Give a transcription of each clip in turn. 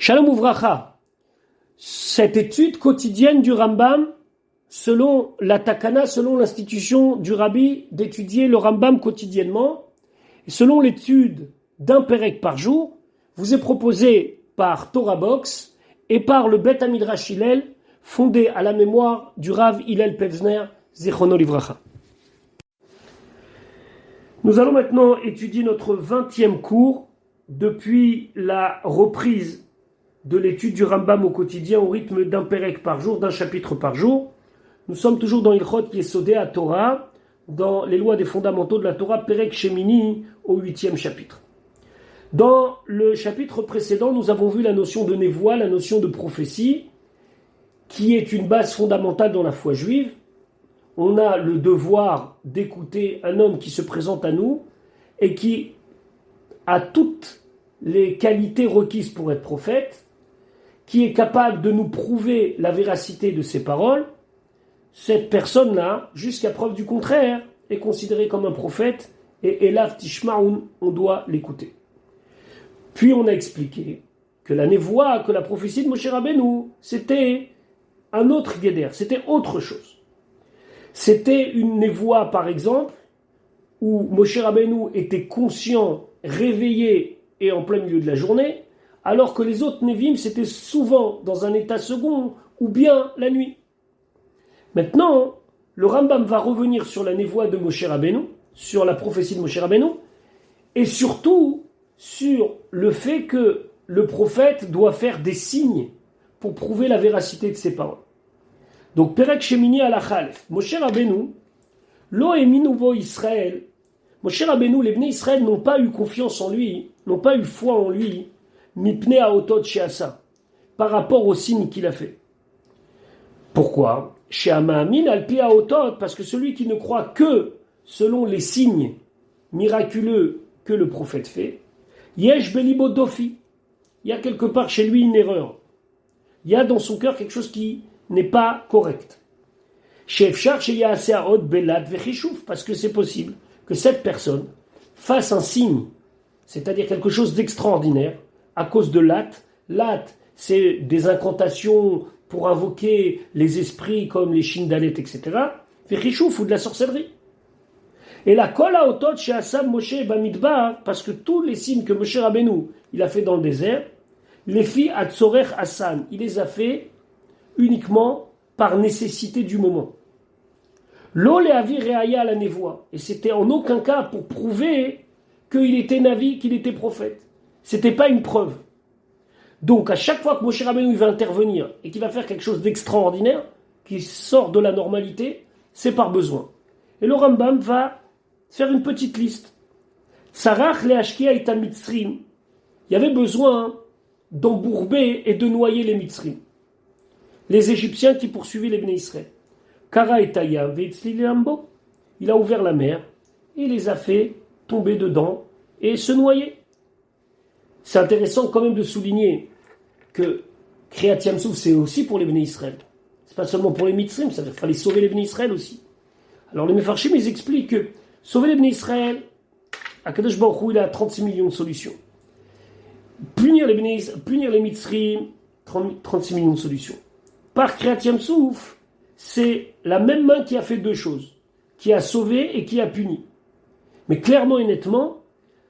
Shalom Uvracha, cette étude quotidienne du Rambam, selon la Takana, selon l'institution du Rabbi, d'étudier le Rambam quotidiennement, et selon l'étude d'un Pérec par jour, vous est proposée par Torah Box et par le Bet Midrash Hillel, fondé à la mémoire du Rav Hillel Pevzner, Zichrono Livracha. Nous allons maintenant étudier notre 20e cours depuis la reprise de l'étude du Rambam au quotidien au rythme d'un Pérec par jour, d'un chapitre par jour. Nous sommes toujours dans Ilchot Yesodei à Torah, dans les lois des fondamentaux de la Torah, Pérec Shemini, au 8e chapitre. Dans le chapitre précédent, nous avons vu la notion de névoie, la notion de prophétie, qui est une base fondamentale dans la foi juive. On a le devoir d'écouter un homme qui se présente à nous et qui a toutes les qualités requises pour être prophète, qui est capable de nous prouver la véracité de ses paroles. Cette personne-là, jusqu'à preuve du contraire, est considérée comme un prophète et Elav Tishma'un, on doit l'écouter. Puis on a expliqué que la névoie, que la prophétie de Moshe Rabbeinu, c'était un autre guéder, c'était autre chose. C'était une névoie, par exemple, où Moshe Rabbeinu était conscient, réveillé et en plein milieu de la journée, alors que les autres Névim, c'était souvent dans un état second, ou bien la nuit. Maintenant, le Rambam va revenir sur la névoie de Moshe Rabbeinu, sur la prophétie de Moshe Rabbeinu, et surtout sur le fait que le prophète doit faire des signes pour prouver la véracité de ses paroles. Donc, Perek Shemini Alachalef, Moshe Rabbeinu, Lo eminuvo Israël, Moshe Rabbeinu, les Bnei Israël n'ont pas eu confiance en lui, n'ont pas eu foi en lui, Mipne Aotot Sheasa, par rapport aux signes qu'il a fait. Pourquoi? Chez Amahamin Alpi Aotot, parce que celui qui ne croit que selon les signes miraculeux que le prophète fait, Yesh Belibo Dofi, il y a quelque part chez lui une erreur. Il y a dans son cœur quelque chose qui n'est pas correct. Chez Efshar, chez Yaase Aot Belad Vechishouf, parce que c'est possible que cette personne fasse un signe, c'est-à-dire quelque chose d'extraordinaire, à cause de Lat. Lat, c'est des incantations pour invoquer les esprits comme les Shindalet, etc. Vechishouf ou de la sorcellerie. Et la Kol Aotot chez Asam Moshe Bamidbar, parce que tous les signes que Moshe Rabbeinu il a fait dans le désert, les filles Atzorech Hassan, il les a fait uniquement par nécessité du moment. Lo le'avi re'aya la névoie, et c'était en aucun cas pour prouver qu'il était navi, qu'il était prophète. C'était pas une preuve. Donc à chaque fois que Moshe Rabbeinu il va intervenir et qu'il va faire quelque chose d'extraordinaire, qui sort de la normalité, c'est par besoin. Et le Rambam va faire une petite liste. Tsarach le'ashkia et mitzrim. Il y avait besoin d'embourber et de noyer les mitzrim. Les Égyptiens qui poursuivaient les Bnei Israël. Kara et Tayam ve'etzli le'ambo. Il a ouvert la mer et les a fait tomber dedans et se noyer. C'est intéressant quand même de souligner que Kriyat Yam-Souf, c'est aussi pour les Bnei Israël. C'est pas seulement pour les Mitzrim, ça fallait sauver les Bnei Israël aussi. Alors les Mefarshim, ils expliquent que sauver les Bnei Israël, Akadosh Baruch Hu, il a 36 millions de solutions. Punir les Mitzrim, 36 millions de solutions. Par Kriyat Yam-Souf, c'est la même main qui a fait deux choses, qui a sauvé et qui a puni. Mais clairement et nettement,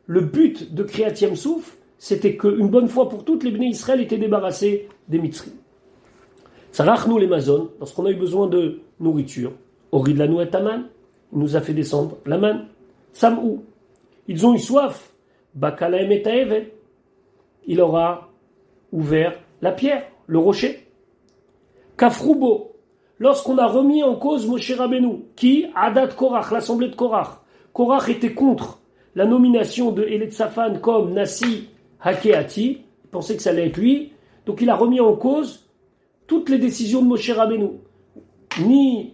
le but de Kriyat Yam-Souf, c'était qu'une bonne fois pour toutes, les Bnei Israël étaient débarrassés des Mitzrim. Sarachnu les Mazon, lorsqu'on a eu besoin de nourriture, Orid lanu et Aman, il nous a fait descendre la manne. Sam'u, ils ont eu soif, Bakalaem et Taevel, il aura ouvert la pierre, le rocher. Kafrubo, lorsqu'on a remis en cause Moshe Rabbeinu, qui, Adat Korach, l'assemblée de Korach, Korach était contre la nomination de Eletzaphan comme Nasi Hakeati, il pensait que ça allait être lui, donc il a remis en cause toutes les décisions de Moshe Rabbeinu. Il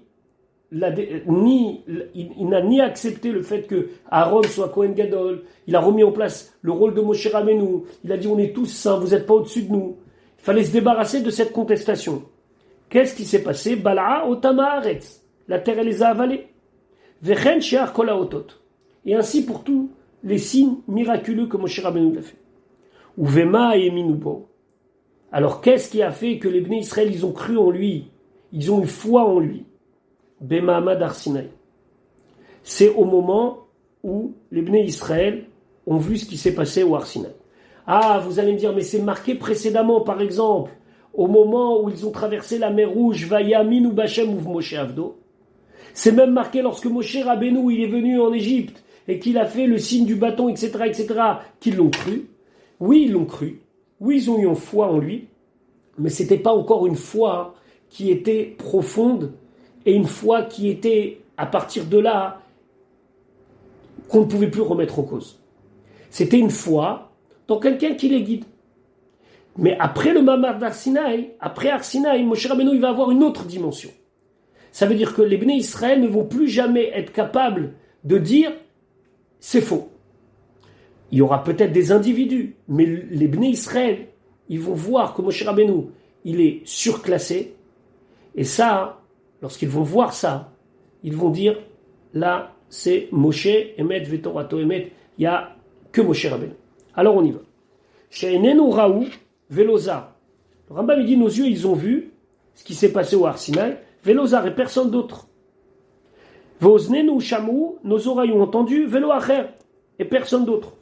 n'a ni accepté le fait que Aaron soit Kohen Gadol, il a remis en place le rôle de Moshe Rabbeinu, il a dit on est tous saints, vous n'êtes pas au-dessus de nous. Il fallait se débarrasser de cette contestation. Qu'est-ce qui s'est passé? Bala'a otama haaretz, la terre elle les a avalés. Vechen she'ar kol haotot. Et ainsi pour tous les signes miraculeux que Moshe Rabbeinu a fait. Uvema yeminubo. Alors qu'est-ce qui a fait que les Bnei Israël, ils ont cru en lui, ils ont eu foi en lui? Bemahamad Har Sinaï. C'est au moment où les Bnei Israël ont vu ce qui s'est passé au Har Sinaï. Ah, vous allez me dire, mais c'est marqué précédemment, par exemple, au moment où ils ont traversé la mer Rouge, Vayamin ou Bachem ou Moshe Avdo. C'est même marqué lorsque Moshe Rabbeinu, il est venu en Égypte et qu'il a fait le signe du bâton, etc., qu'ils l'ont cru. Oui, ils l'ont cru. Oui, ils ont eu une foi en lui. Mais c'était pas encore une foi qui était profonde et une foi qui était, à partir de là, qu'on ne pouvait plus remettre en cause. C'était une foi dans quelqu'un qui les guide. Mais après le Mamar d'Har Sinaï, après Har Sinaï, Moshe Rabbeinu, il va avoir une autre dimension. Ça veut dire que les Bnei Israël ne vont plus jamais être capables de dire c'est faux. Il y aura peut-être des individus, mais les Bnei Israël, ils vont voir que Moshe Rabbeinu, il est surclassé. Et ça, lorsqu'ils vont voir ça, ils vont dire là, c'est Moshe, Emet, Vetorato, Emet, il n'y a que Moshe Rabbeinu. Alors on y va. She'enenu Raou, Velozar. Le Rambam, il dit nos yeux, ils ont vu ce qui s'est passé au Har Sinaï. Velozar et personne d'autre. Voznenu Shamou, nos oreilles ont entendu. Velo Acher et personne d'autre.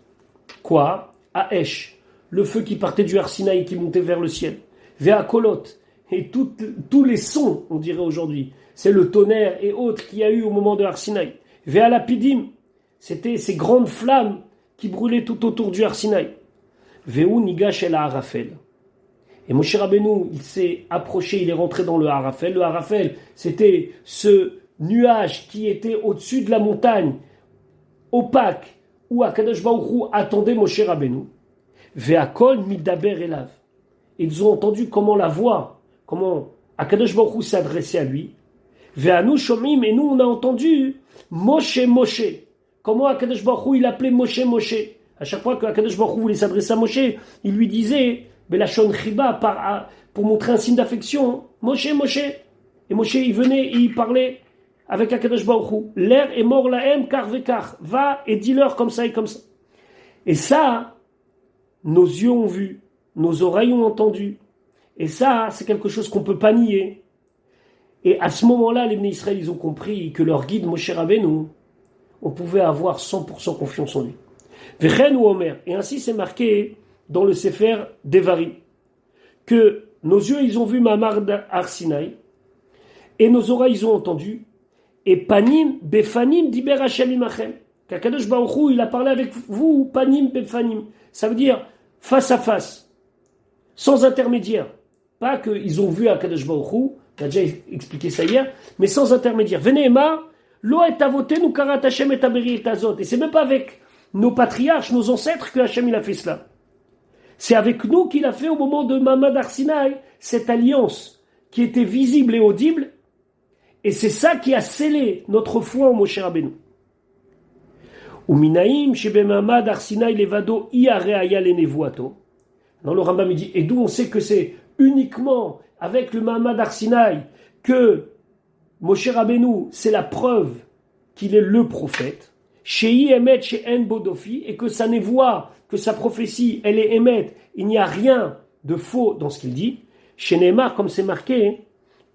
Quoi? Aesh, le feu qui partait du Har Sinaï qui montait vers le ciel. Vea Kolot et tous les sons, on dirait aujourd'hui. C'est le tonnerre et autres qu'il y a eu au moment de Har Sinaï. Vea Lapidim, c'était ces grandes flammes qui brûlaient tout autour du Har Sinaï. Veu Nigash el Harafel. Et Moshe Rabbeinu, il s'est approché, il est rentré dans le Harafel. Le Harafel, c'était ce nuage qui était au-dessus de la montagne, opaque, où Akadosh Baruch Hu attendait Moshe Rabbeinu. Ve'akol midaber elav. Ils ont entendu comment la voix, comment Akadosh Baruch Hu s'adressait à lui. Ve'anu shomim, et nous on a entendu Moshe Moshe. Comment Akadosh Baruch Hu il appelait Moshe Moshe. À chaque fois que Akadosh Baruch Hu voulait s'adresser à Moshe, il lui disait Belashon Chiba, pour montrer un signe d'affection, Moshe, Moshe. Et Moshe, il venait et il parlait avec Akadosh Baruch Hu. L'air est mort lahem, kar vekar. Va et dis-leur comme ça et comme ça. Et ça, nos yeux ont vu, nos oreilles ont entendu. Et ça, c'est quelque chose qu'on ne peut pas nier. Et à ce moment-là, les Bnei Israël, ils ont compris que leur guide, Moshe Rabbeinu, on pouvait avoir 100% confiance en lui. Vechen ou Omer. Et ainsi, c'est marqué dans le Sefer Devarim, que nos yeux, ils ont vu Mamar d'Har Sinaï, et nos oreilles, ils ont entendu, et Panim, Befanim, Diber Hashem imachem, qu'Akadosh Baruch Hu, il a parlé avec vous, Panim, Befanim, ça veut dire face à face, sans intermédiaire, pas qu'ils ont vu Akadosh Baruch Hu, on a déjà expliqué ça hier, mais sans intermédiaire. Venez Emma, Lo et avoté, nous karat Hashem et aberi et azot, et c'est même pas avec nos patriarches, nos ancêtres que Hashem il a fait cela. C'est avec nous qu'il a fait au moment de Mamad Har Sinaï cette alliance qui était visible et audible, et c'est ça qui a scellé notre foi en Moshe Rabbeinu. Uminaim shebe Mamad Har Sinaï levado iareaya lenevuato. Dans le Rambam il dit, et d'où on sait que c'est uniquement avec le Mamad Har Sinaï que Moshe Rabbeinu, c'est la preuve qu'il est le prophète. Shei emet she'en bodofi, et que sa névoie, que sa prophétie, elle est émette, il n'y a rien de faux dans ce qu'il dit. Chez Neymar, comme c'est marqué,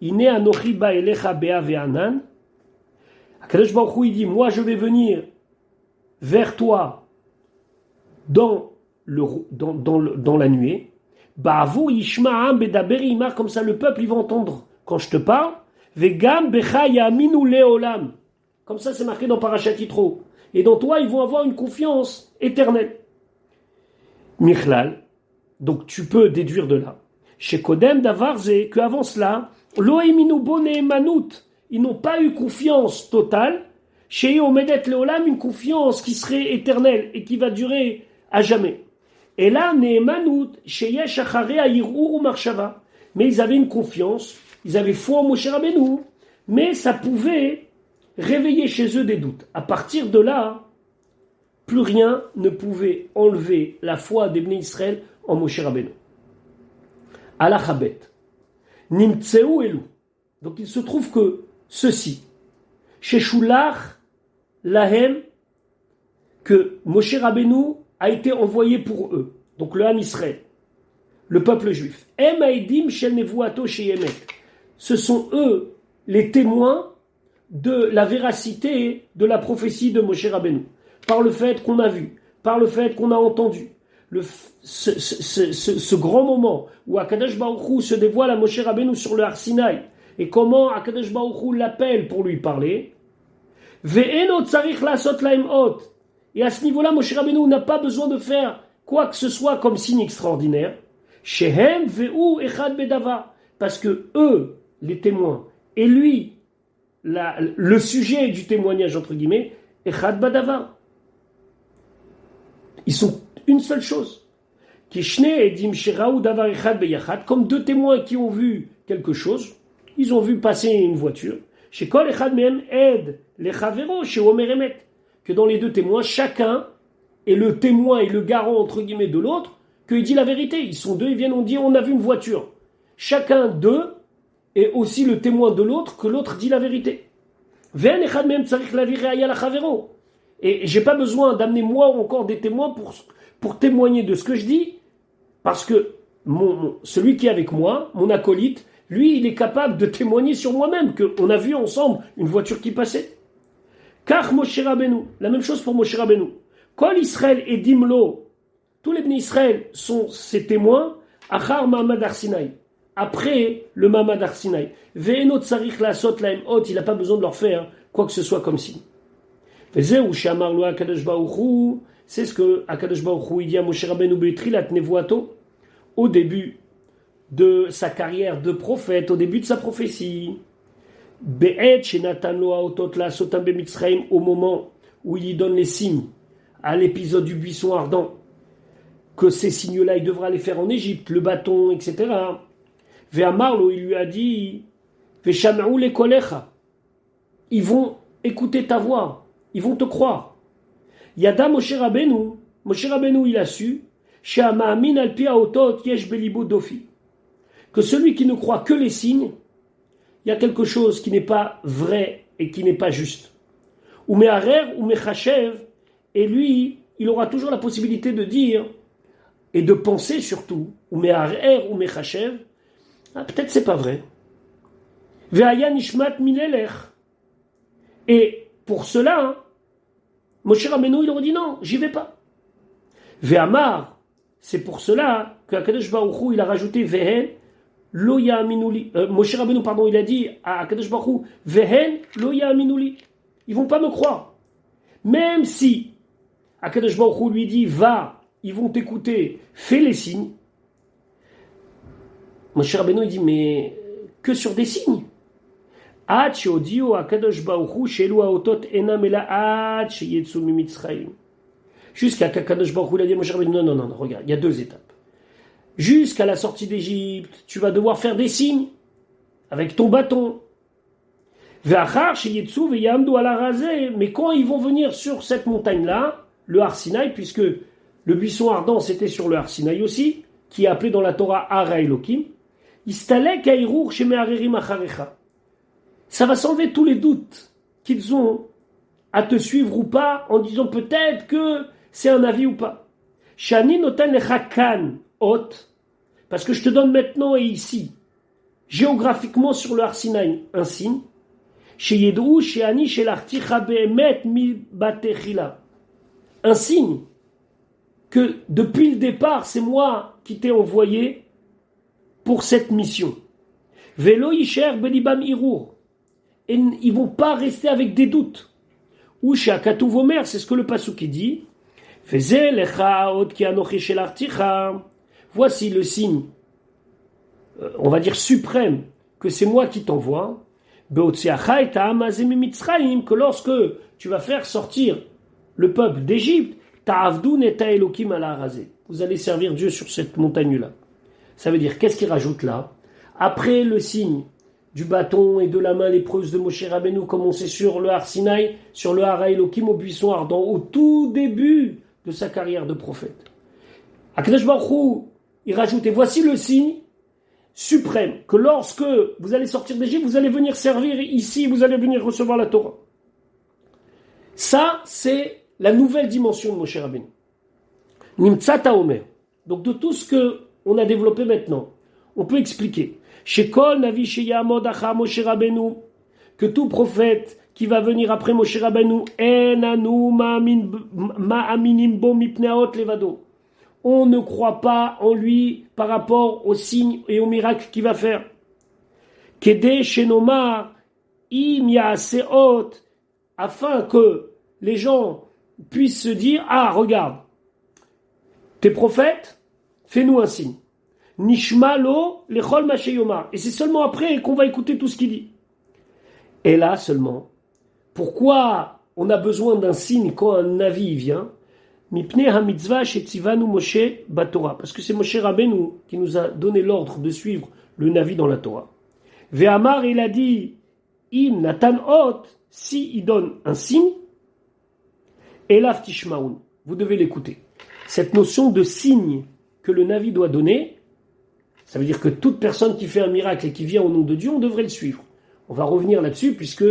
Ine anochi ba'elecha be'a ve'anan. Akadosh Baruch Hu, il dit, moi je vais venir vers toi dans la nuée. Ba'avu yishma'am bedaber imar, comme ça le peuple il va entendre quand je te parle. Ve'gam becha yaminu le'olam. Comme ça c'est marqué dans Parashat Yitro. Et dans toi, ils vont avoir une confiance éternelle. Michlal, donc tu peux déduire de là. Chez Kodem Davarze, qu'avant cela, Loeminu Boné Manout, ils n'ont pas eu confiance totale. Chez Omedet Leolam, une confiance qui serait éternelle et qui va durer à jamais. Et là, Nehemanout, chez Yesh Acharea Yirur ou Marshava. Mais ils avaient une confiance, ils avaient foi en Moshe Rabbeinu, mais ça pouvait réveiller chez eux des doutes. À partir de là, plus rien ne pouvait enlever la foi des Bnei Israël en Moshe Rabbeinu. Alachabet. Nimtseu elu. Donc il se trouve que ceci, Sheshulach lahem, que Moshe Rabbeinu a été envoyé pour eux. Donc le Ham Israël. le peuple juif. Em haedim shel nevuato sheyemet. Ce sont eux les témoins de la véracité de la prophétie de Moshe Rabbeinu. Par le fait qu'on a vu, par le fait qu'on a entendu. Ce grand moment où Akadosh Baruch Hu se dévoile à Moshe Rabbeinu sur le Har Sinaï, et comment Akadosh Baruch Hu l'appelle pour lui parler. Ve'eno tzarich la'asot lahem ot. Et à ce niveau-là, Moshe Rabbeinu n'a pas besoin de faire quoi que ce soit comme signe extraordinaire. Shehem ve'u echad bedavar. Parce que eux, les témoins, et lui, le sujet du témoignage, entre guillemets, echad badavar. Ils sont une seule chose. Comme deux témoins qui ont vu quelque chose, ils ont vu passer une voiture. Que dans les deux témoins, chacun est le témoin et le garant, entre guillemets, de l'autre, qu'il dit la vérité. Ils sont deux, ils viennent, on dit, on a vu une voiture. Chacun d'eux est aussi le témoin de l'autre, que l'autre dit la vérité. Et j'ai pas besoin d'amener moi encore des témoins pour témoigner de ce que je dis, parce que celui qui est avec moi, mon acolyte, lui, il est capable de témoigner sur moi-même, qu'on a vu ensemble une voiture qui passait. Car Moshe Rabbeinu, la même chose pour Moshe Rabbeinu. Kol Israël et Dimlo, tous les Bnei Israël sont ses témoins, Achar Mahamad Har Sinaï, après le Mahamad Har Sinaï. Ve'eno tzarich la'asot lahem ot, il n'a pas besoin de leur faire quoi que ce soit comme signe. Vezeu she'amar lo HaKadosh Baruch Hu, c'est ce que HaKadosh Baruch Hu dit à Moshe Rabbeinu be'trilat nevuato, au début de sa carrière de prophète, au début de sa prophétie. Be'et she'natan lo ha'otot la'asotam be'Mitzrayim, au moment où il y donne les signes, à l'épisode du buisson ardent, que ces signes-là, il devra les faire en Égypte, le bâton, etc. Ve'amarlo, il lui a dit, ve'sham'u lekolecha, ils vont écouter ta voix, ils vont te croire. Yada Moshe Rabbeinu, il a su, she'ama'amin al pi ha'otot yesh belibo dofi, que celui qui ne croit que les signes, il y a quelque chose qui n'est pas vrai et qui n'est pas juste. Ou me'arer ou me'chashev, et lui, il aura toujours la possibilité de dire et de penser surtout, ou me'arer ou me'chashev, peut-être c'est pas vrai. Ve'aya nishmat milelech. Et pour cela, Moshe Rabbeinu, il aurait dit non, j'y vais pas. Ve'amar, c'est pour cela que Akadosh Baruch Hu, il a rajouté Vehen lo ya'minuli. Moshe Rabbeinu, il a dit à Akadosh Baruch Hu, Vehen lo ya'minuli. Ils vont pas me croire. Même si Akadosh Baruch Hu lui dit va, ils vont t'écouter, fais les signes. Moshe Rabbeinu, il dit mais que sur des signes. Jusqu'à qu'Akadosh Baruch Hu il a dit Moshe Rabbeinu, non, regarde, il y a deux étapes. Jusqu'à la sortie d'Égypte, tu vas devoir faire des signes avec ton bâton. Mais quand ils vont venir sur cette montagne-là, le Har Sinaï, puisque le buisson ardent c'était sur le Har Sinaï aussi, qui est appelé dans la Torah Har Elokim, ça va s'enlever tous les doutes qu'ils ont à te suivre ou pas, en disant peut-être que c'est un avis ou pas. Shani noten lechakan ot, parce que je te donne maintenant et ici, géographiquement sur le Har Sinaï, un signe. Sheyedru sheani shelarticha be'emet mi batechila, un signe que depuis le départ, c'est moi qui t'ai envoyé pour cette mission. Velo yisher belibam irur, et ils vont pas rester avec des doutes. Ou chez Akatouv Omer, c'est ce que le pasuk dit. Voici le signe, on va dire suprême, que c'est moi qui t'envoie. Que lorsque tu vas faire sortir le peuple d'Égypte, vous allez servir Dieu sur cette montagne-là. Ça veut dire, qu'est-ce qu'il rajoute là? Après le signe du bâton et de la main lépreuse de Moshe Rabbeinu, comme on sait sur le Har Sinaï, sur le Har Elokim, au buisson ardent, au tout début de sa carrière de prophète. Akadosh Baruch Hu, il rajoute, et voici le signe suprême, que lorsque vous allez sortir d'Égypte, vous allez venir servir ici, vous allez venir recevoir la Torah. Ça, c'est la nouvelle dimension de Moshe Rabbeinu. Nimtzata Omer. Donc de tout ce que on a développé maintenant. On peut expliquer. Shekol Navi Sheyamod Acha Moshe Rabbeinu, que tout prophète qui va venir après Moshe Rabbeinu, En Ma'aminim Bo Mipneaot Levado. On ne croit pas en lui par rapport aux signes et aux miracles qu'il va faire. Kede Shenomar Im Yaaseot, afin que les gens puissent se dire, ah, regarde, t'es prophète, fais-nous un signe. Nishma lo lechol ma sheyomar. Et c'est seulement après qu'on va écouter tout ce qu'il dit. Et là seulement, pourquoi on a besoin d'un signe quand un Navi vient? Mipnei ha-mitzvah shetzivanu Moshe baTorah. Parce que c'est Moshe Rabbeinu qui nous a donné l'ordre de suivre le Navi dans la Torah. Ve'amar, il a dit, im natan ot, si il donne un signe, elav tishmaun, vous devez l'écouter. Cette notion de signe que le Navi doit donner, ça veut dire que toute personne qui fait un miracle et qui vient au nom de Dieu, on devrait le suivre. On va revenir là-dessus puisque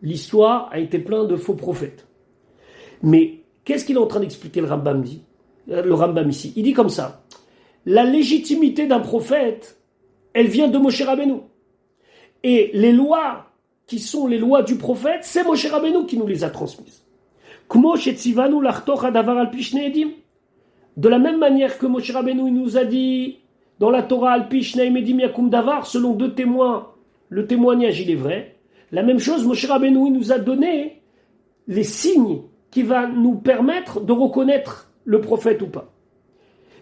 l'histoire a été pleine de faux prophètes. Mais qu'est-ce qu'il est en train d'expliquer le Rambam ici? Il dit comme ça, la légitimité d'un prophète, elle vient de Moshe Rabbeinu. Et les lois qui sont les lois du prophète, c'est Moshe Rabbeinu qui nous les a transmises. De la même manière que Moshe Rabbeinu nous a dit dans la Torah Alpi Shneim Edim Yakum Davar, selon 2 témoins, le témoignage il est vrai. La même chose, Moshe Rabbeinu nous a donné les signes qui va nous permettre de reconnaître le prophète ou pas.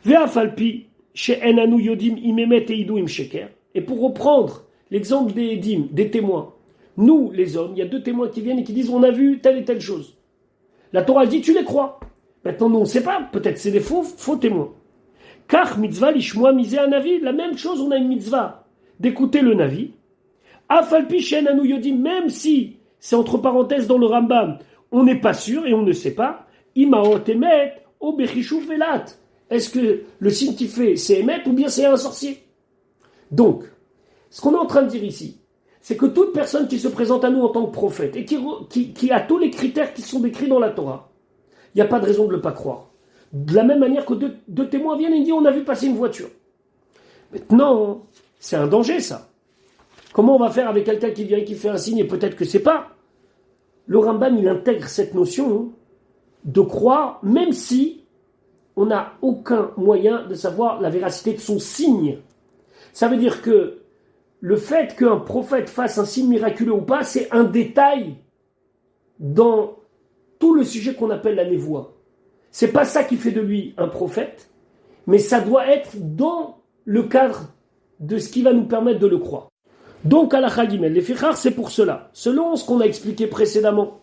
Ve'afalpi she'enanu yodim imemet eidu im sheker. Et pour reprendre l'exemple des Edim, des témoins, nous les hommes, il y a 2 témoins qui viennent et qui disent on a vu telle et telle chose. La Torah dit tu les crois. Maintenant nous on ne sait pas, peut-être c'est des faux témoins. Car mitzvah lishmoa misé un navi, la même chose, on a une mitzvah d'écouter le navi. Afalpi she'enanu yodim, même si c'est entre parenthèses dans le Rambam, on n'est pas sûr et on ne sait pas. Imaot emet o bechishuv velat. Est-ce que le signe qu'il fait c'est emet ou bien c'est un sorcier? Donc, ce qu'on est en train de dire ici, c'est que toute personne qui se présente à nous en tant que prophète et qui a tous les critères qui sont décrits dans la Torah, il n'y a pas de raison de ne pas croire. De la même manière que deux témoins viennent et disent on a vu passer une voiture. Maintenant, c'est un danger ça. Comment on va faire avec quelqu'un qui vient et qui fait un signe et peut-être que c'est pas? Le Rambam, il intègre cette notion de croire, même si on n'a aucun moyen de savoir la véracité de son signe. Ça veut dire que le fait qu'un prophète fasse un signe miraculeux ou pas, c'est un détail dans tout le sujet qu'on appelle la névoie. C'est pas ça qui fait de lui un prophète, mais ça doit être dans le cadre de ce qui va nous permettre de le croire. Donc, à la Chagimel, les Fichar, c'est pour cela, selon ce qu'on a expliqué précédemment,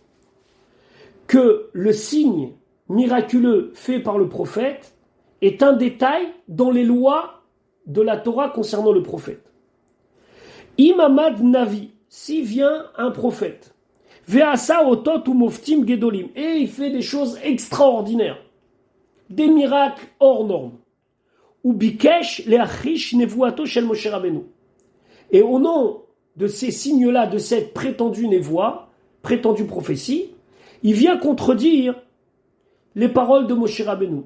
que le signe miraculeux fait par le prophète est un détail dans les lois de la Torah concernant le prophète. Imamad Navi, si vient un prophète, Ve'asa otot ou moftim gedolim, et il fait des choses extraordinaires, des miracles hors normes, ou bikesh leachish nevuato shel Moshe Rabbeinu. Et au nom de ces signes-là, de cette prétendue névoie, prétendue prophétie, il vient contredire les paroles de Moshe Rabbeinu.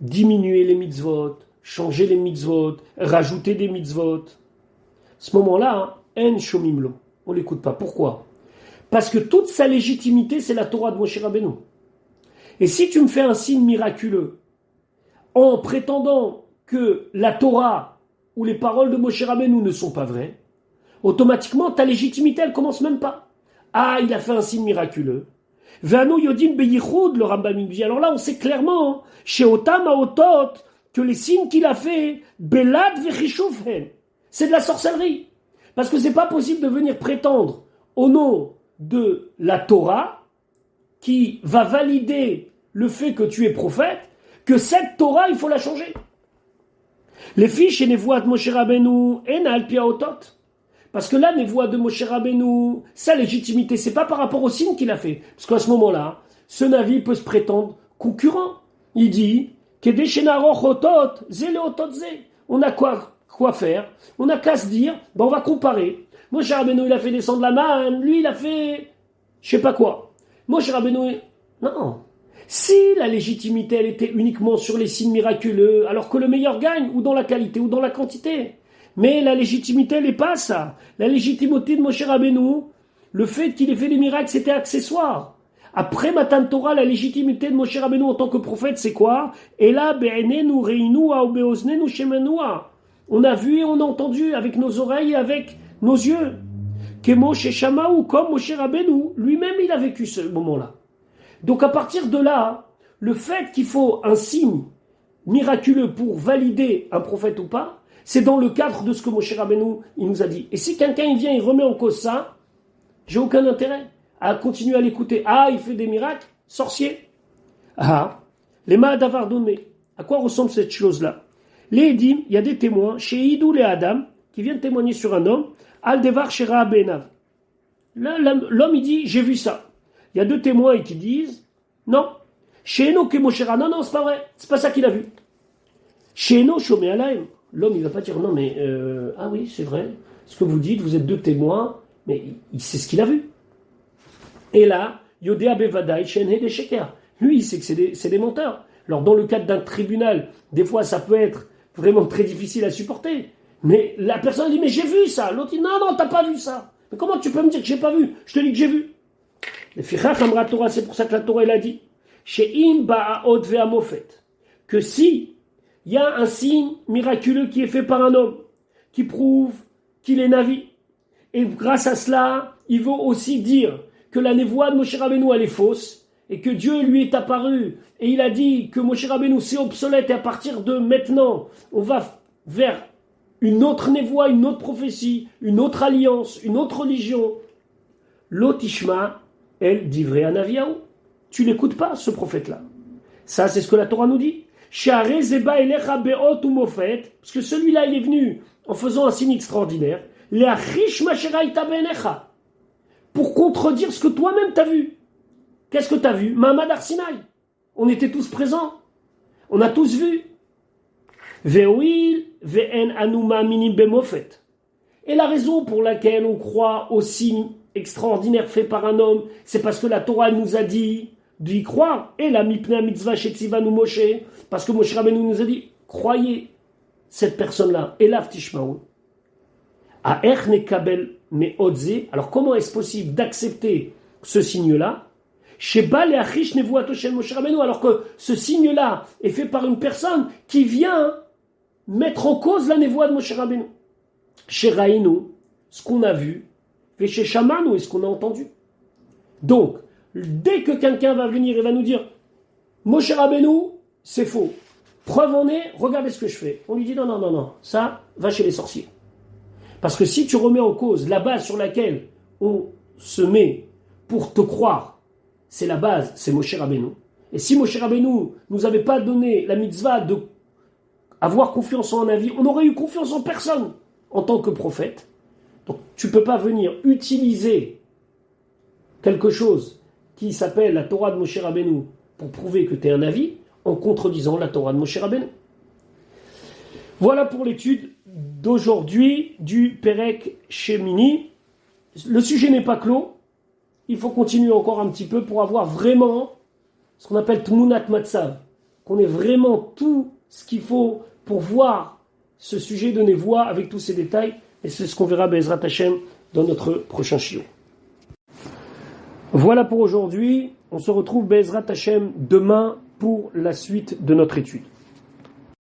Diminuer les mitzvot, changer les mitzvot, rajouter des mitzvot. À ce moment-là, en shomimlo, on ne l'écoute pas. Pourquoi? Parce que toute sa légitimité, c'est la Torah de Moshe Rabbeinu. Et si tu me fais un signe miraculeux, en prétendant que la Torah où les paroles de Moshe Rabbeinu ne sont pas vraies, automatiquement, ta légitimité, elle commence même pas. Ah, il a fait un signe miraculeux. Ve'anu yodim beyichud, le Rambam dit. Alors là, on sait clairement, chez Otam Aotot, que les signes qu'il a fait, belad vechishuvhen, c'est de la sorcellerie. Parce que c'est pas possible de venir prétendre au nom de la Torah, qui va valider le fait que tu es prophète, que cette Torah, il faut la changer. Les fiches et les voix de Moshe Rabbeinu, en alpi aotot. Parce que là, les voix de Moshe Rabbeinu, sa légitimité, c'est pas par rapport au signe qu'il a fait. Parce qu'à ce moment-là, ce Navi peut se prétendre concurrent. Il dit, on a quoi faire? On n'a qu'à se dire, on va comparer. Moshe Rabbeinu, il a fait descendre la manne, lui, il a fait, je sais pas quoi. Moshe Rabbeinu, non. Si la légitimité, elle était uniquement sur les signes miraculeux, alors que le meilleur gagne, ou dans la qualité, ou dans la quantité. Mais la légitimité, elle n'est pas ça. La légitimité de Moshe Rabbeinu, le fait qu'il ait fait des miracles, c'était accessoire. Après Matan Torah, la légitimité de Moshe Rabbeinu en tant que prophète, c'est quoi? Et là, be'enenu reinu be'oznenu shemenua. On a vu et on a entendu avec nos oreilles et avec nos yeux. Que Moshe Shamaou, comme Moshe Rabbeinu, lui-même, il a vécu ce moment-là. Donc à partir de là, le fait qu'il faut un signe miraculeux pour valider un prophète ou pas, c'est dans le cadre de ce que Moshe Rabbeinu il nous a dit. Et si quelqu'un il vient, il remet en cause ça, j'ai aucun intérêt à continuer à l'écouter. Ah, il fait des miracles, sorcier. Ah, les Ma'adavar donné. À quoi ressemble cette chose-là? Les Edim, il y a des témoins, chez Idou les Adam, qui viennent témoigner sur un homme, Al Devar Shera Benav. Là, l'homme il dit, j'ai vu ça. Il y a deux témoins qui disent, non, chez Eno Kemoshera, non, c'est pas vrai, c'est pas ça qu'il a vu. Chez Eno Shomé Alaim, l'homme il va pas dire, non mais, ah oui, c'est vrai, ce que vous dites, vous êtes deux témoins, mais il sait ce qu'il a vu. Et là, Yodea Bevadai, Shenhe des Sheker, lui il sait que c'est des menteurs. Alors dans le cadre d'un tribunal, des fois ça peut être vraiment très difficile à supporter, mais la personne dit, mais j'ai vu ça, l'autre dit, non, t'as pas vu ça. Mais comment tu peux me dire que j'ai pas vu? Je te dis que j'ai vu. C'est pour ça que la Torah elle a dit que si il y a un signe miraculeux qui est fait par un homme qui prouve qu'il est Navi, et grâce à cela il veut aussi dire que la névoie de Moshe Rabbeinu elle est fausse et que Dieu lui est apparu et il a dit que Moshe Rabbeinu c'est obsolète et à partir de maintenant on va vers une autre névoie, une autre prophétie, une autre alliance, une autre religion. L'otishma elle dit vrai à Naviaou. Tu l'écoutes pas, ce prophète-là. Ça, c'est ce que la Torah nous dit. Parce que celui-là, il est venu en faisant un signe extraordinaire. Pour contredire ce que toi-même t'as vu. Qu'est-ce que t'as vu? Mahamad Arsinaï. On était tous présents. On a tous vu. Et la raison pour laquelle on croit au signe extraordinaire fait par un homme, c'est parce que la Torah nous a dit d'y croire. Et la mipna mitzvah shetzivanu Moshe, parce que Moshe Rabbeinu nous a dit, croyez cette personne-là. Et la tishmaou. A erne kabel meodze. Alors comment est-ce possible d'accepter ce signe-là? Sheba leachish nevuato shel Moshe Rabbeinu. Alors que ce signe-là est fait par une personne qui vient mettre en cause la névoie de Moshe Rabbeinu. Chez Raïnou, ce qu'on a vu, et chez Shamanou, est ce qu'on a entendu. Donc, dès que quelqu'un va venir et va nous dire Moshe Rabbeinu, c'est faux. Preuve en est, regardez ce que je fais. On lui dit non, ça va chez les sorciers. Parce que si tu remets en cause la base sur laquelle on se met pour te croire, c'est la base, c'est Moshe Rabbeinu. Et si Moshe Rabbeinu nous avait pas donné la mitzvah de avoir confiance en un avis, on n'aurait eu confiance en personne en tant que prophète. Donc tu ne peux pas venir utiliser quelque chose qui s'appelle la Torah de Moshe Rabbeinu pour prouver que tu es un avis en contredisant la Torah de Moshe Rabbeinu. Voilà pour l'étude d'aujourd'hui du Perek Shemini. Le sujet n'est pas clos. Il faut continuer encore un petit peu pour avoir vraiment ce qu'on appelle Tmunat Matzav, qu'on ait vraiment tout ce qu'il faut pour voir ce sujet de Névoie avec tous ses détails. Et c'est ce qu'on verra Be'ezrat Hashem dans notre prochain shiur. Voilà pour aujourd'hui. On se retrouve Be'ezrat Hashem demain pour la suite de notre étude.